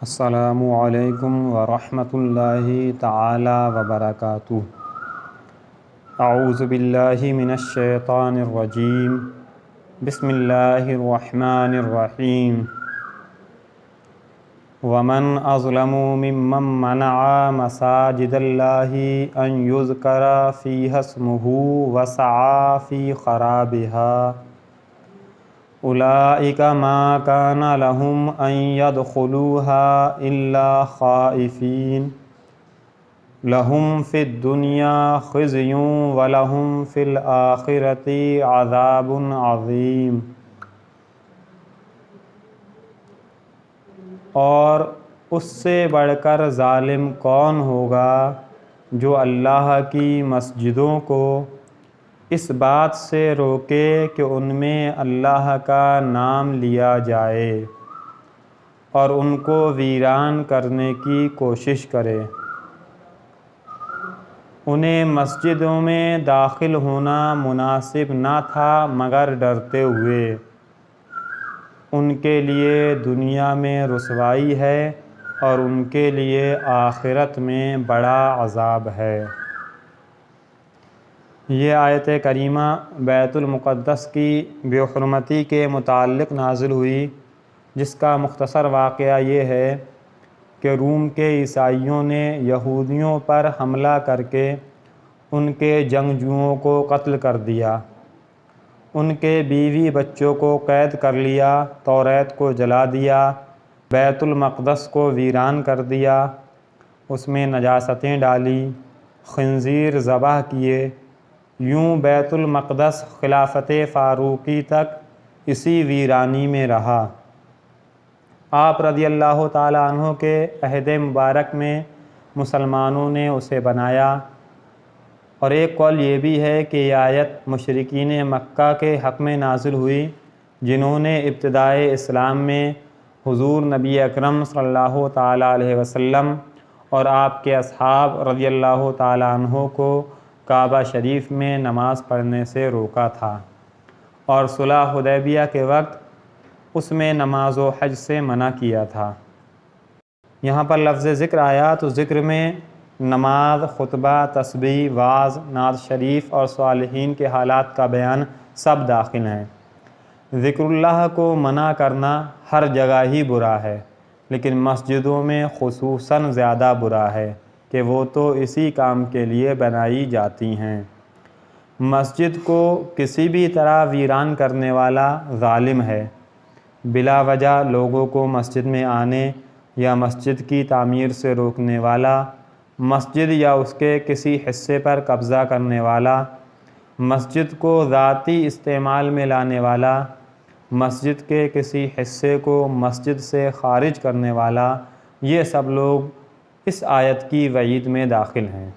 السلام علیکم ورحمۃ اللہ تعالی وبرکاتہ۔ اعوذ باللہ من الشیطان الرجیم، بسم اللہ الرحمن الرحیم۔ ومن اظلم ممن منع مساجد اللہ ان یذکر فیہا اسمہ وسعی فی خرابها اولئک ما کان لهم ان يدخلوها الا خائفین لهم فی الدنیا خزی ولهم فی الآخرۃ عذاب عظیم۔ اور اس سے بڑھ کر ظالم کون ہوگا جو اللہ کی مسجدوں کو اس بات سے روکے کہ ان میں اللہ کا نام لیا جائے اور ان کو ویران کرنے کی کوشش کرے۔ انہیں مسجدوں میں داخل ہونا مناسب نہ تھا مگر ڈرتے ہوئے، ان کے لیے دنیا میں رسوائی ہے اور ان کے لیے آخرت میں بڑا عذاب ہے۔ یہ آیت کریمہ بیت المقدس کی بے حرمتی کے متعلق نازل ہوئی، جس کا مختصر واقعہ یہ ہے کہ روم کے عیسائیوں نے یہودیوں پر حملہ کر کے ان کے جنگجوؤں کو قتل کر دیا، ان کے بیوی بچوں کو قید کر لیا، توریت کو جلا دیا، بیت المقدس کو ویران کر دیا، اس میں نجاستیں ڈالی، خنزیر ذبح کیے۔ یوں بیت المقدس خلافت فاروقی تک اسی ویرانی میں رہا۔ آپ رضی اللہ تعالیٰ عنہ کے عہد مبارک میں مسلمانوں نے اسے بنایا، اور ایک قول یہ بھی ہے کہ یہ آیت مشرکین مکہ کے حق میں نازل ہوئی، جنہوں نے ابتدائے اسلام میں حضور نبی اکرم صلی اللہ تعالیٰ علیہ وسلم اور آپ کے اصحاب رضی اللہ تعالیٰ عنہ کو کعبہ شریف میں نماز پڑھنے سے روکا تھا، اور صلح حدیبیہ کے وقت اس میں نماز و حج سے منع کیا تھا۔ یہاں پر لفظ ذکر آیا تو ذکر میں نماز، خطبہ، تسبیح، وعظ، نعت شریف اور صالحین کے حالات کا بیان سب داخل ہیں۔ ذکر اللہ کو منع کرنا ہر جگہ ہی برا ہے، لیکن مسجدوں میں خصوصاً زیادہ برا ہے کہ وہ تو اسی کام کے لیے بنائی جاتی ہیں۔ مسجد کو کسی بھی طرح ویران کرنے والا ظالم ہے۔ بلا وجہ لوگوں کو مسجد میں آنے یا مسجد کی تعمیر سے روکنے والا، مسجد یا اس کے کسی حصے پر قبضہ کرنے والا، مسجد کو ذاتی استعمال میں لانے والا، مسجد کے کسی حصے کو مسجد سے خارج کرنے والا، یہ سب لوگ اس آیت کی وعید میں داخل ہیں۔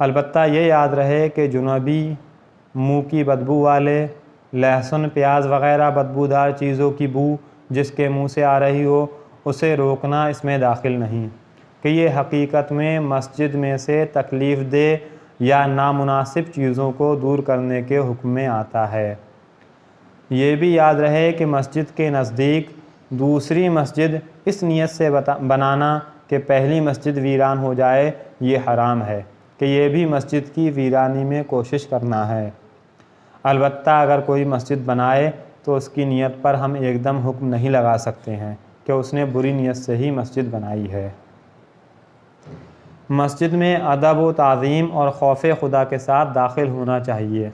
البتہ یہ یاد رہے کہ جنبی، منہ کی بدبو والے، لہسن، پیاز وغیرہ بدبودار چیزوں کی بو جس کے منہ سے آ رہی ہو، اسے روکنا اس میں داخل نہیں، کہ یہ حقیقت میں مسجد میں سے تکلیف دہ یا نامناسب چیزوں کو دور کرنے کے حکم میں آتا ہے۔ یہ بھی یاد رہے کہ مسجد کے نزدیک دوسری مسجد اس نیت سے بنانا کہ پہلی مسجد ویران ہو جائے، یہ حرام ہے، کہ یہ بھی مسجد کی ویرانی میں کوشش کرنا ہے۔ البتہ اگر کوئی مسجد بنائے تو اس کی نیت پر ہم ایک دم حکم نہیں لگا سکتے ہیں کہ اس نے بری نیت سے ہی مسجد بنائی ہے۔ مسجد میں ادب و تعظیم اور خوف خدا کے ساتھ داخل ہونا چاہیے۔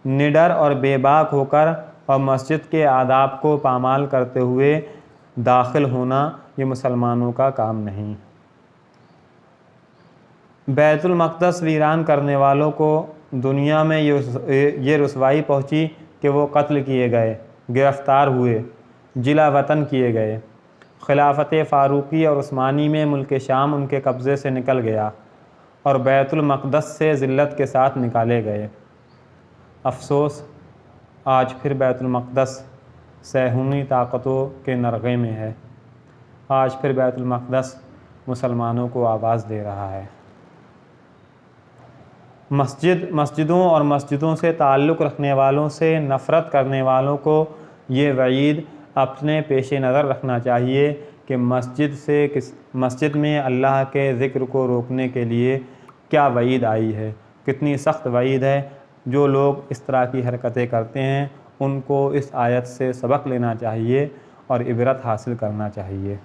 نڈر اور بے باک ہو کر اور مسجد کے آداب کو پامال کرتے ہوئے داخل ہونا یہ مسلمانوں کا کام نہیں۔ بیت المقدس ویران کرنے والوں کو دنیا میں یہ رسوائی پہنچی کہ وہ قتل کیے گئے، گرفتار ہوئے، جلا وطن کیے گئے۔ خلافت فاروقی اور عثمانی میں ملک شام ان کے قبضے سے نکل گیا اور بیت المقدس سے ذلت کے ساتھ نکالے گئے۔ افسوس، آج پھر بیت المقدس صہیونی طاقتوں کے نرغے میں ہے۔ آج پھر بیت المقدس مسلمانوں کو آواز دے رہا ہے۔ مسجدوں اور مسجدوں سے تعلق رکھنے والوں سے نفرت کرنے والوں کو یہ وعید اپنے پیش نظر رکھنا چاہیے کہ مسجد میں اللہ کے ذکر کو روکنے کے لیے کیا وعید آئی ہے، کتنی سخت وعید ہے۔ جو لوگ اس طرح کی حرکتیں کرتے ہیں ان کو اس آیت سے سبق لینا چاہیے اور عبرت حاصل کرنا چاہیے۔